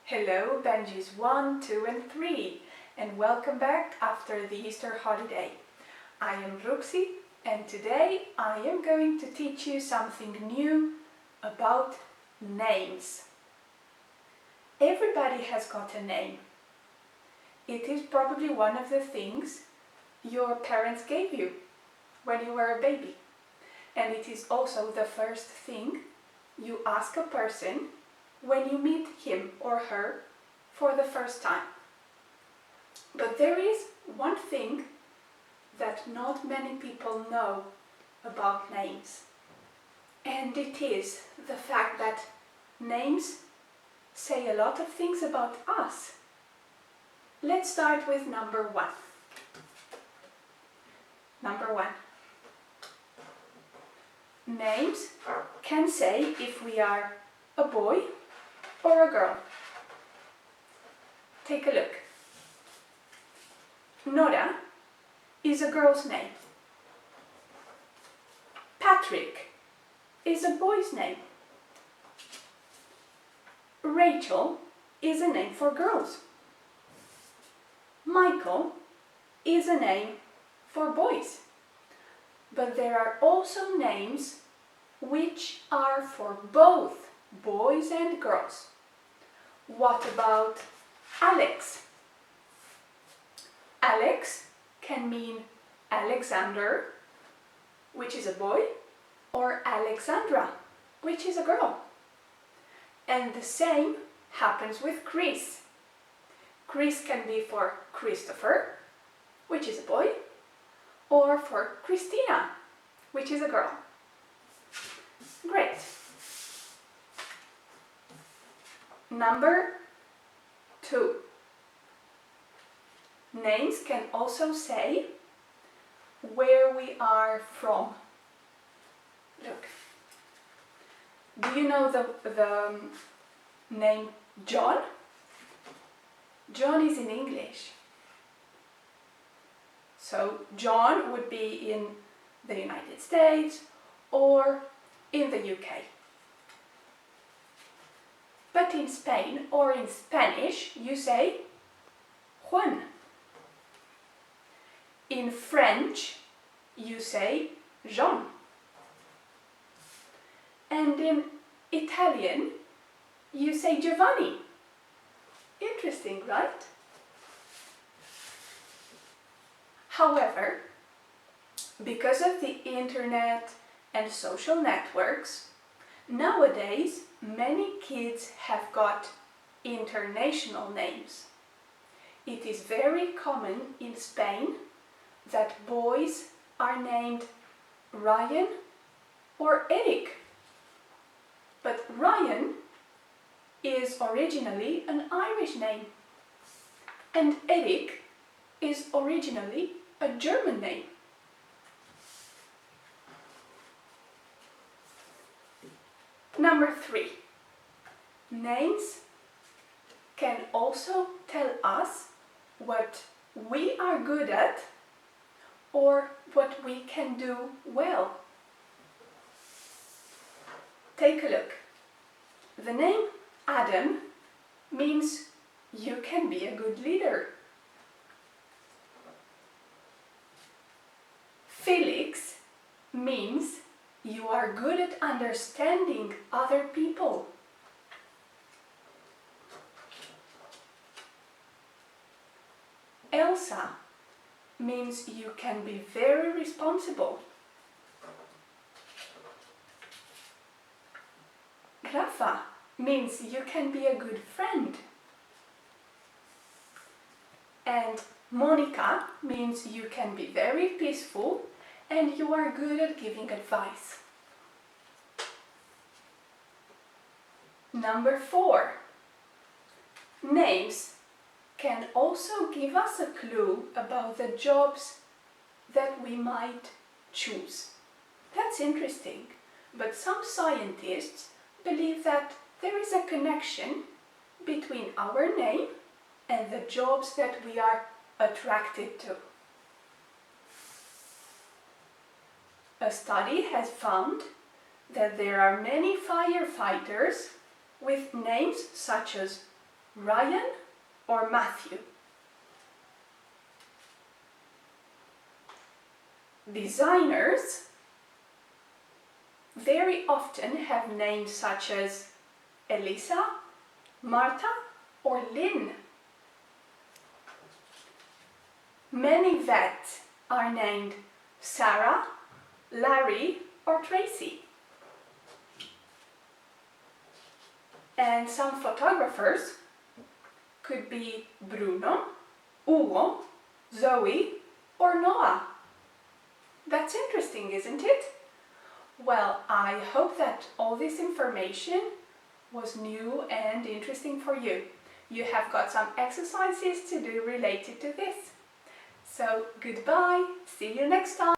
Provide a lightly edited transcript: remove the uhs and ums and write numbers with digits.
Hello, Benjies 1, 2 and 3, and welcome back after the Easter holiday. I am Ruxi, and today I am going to teach you something new about names. Everybody has got a name. It is probably one of the things your parents gave you when you were a baby. And it is also the first thing you ask a person when you meet him or her for the first time. But there is one thing that not many people know about names. And it is the fact that names say a lot of things about us. Let's start with number one. Number one. Names can say if we are a boy or a girl. Take a look. Nora is a girl's name. Patrick is a boy's name. Rachel is a name for girls. Michael is a name for boys. But there are also names which are for both boys and girls. What about Alex? Alex can mean Alexander, which is a boy, or Alexandra, which is a girl. And the same happens with Chris. Chris can be for Christopher, which is a boy, or for Christina, which is a girl. Great. Number two. Names can also say where we are from. Look. Do you know the name John? John is in English. So John would be in the United States or in the UK. But in Spain or in Spanish you say Juan. In French you say Jean. And in Italian you say Giovanni. Interesting, right? However, because of the internet and social networks, nowadays many kids have got international names. It is very common in Spain that boys are named Ryan or Eric. But Ryan is originally an Irish name, and Eric is originally a German name. Number three. Names can also tell us what we are good at or what we can do well. Take a look. The name Adam means you can be a good leader. Felix means you are good at understanding other people. Elsa means you can be very responsible. Rafa means you can be a good friend. And Monica means you can be very peaceful and you are good at giving advice. Number four. Names can also give us a clue about the jobs that we might choose. That's interesting, but some scientists believe that there is a connection between our name and the jobs that we are attracted to. A study has found that there are many firefighters with names such as Ryan or Matthew? Designers very often have names such as Elisa, Marta or Lynn. Many vets are named Sarah, Larry or Tracy. And some photographers could be Bruno, Hugo, Zoe or Noah. That's interesting, isn't it? Well, I hope that all this information was new and interesting for you. You have got some exercises to do related to this. So, goodbye, see you next time.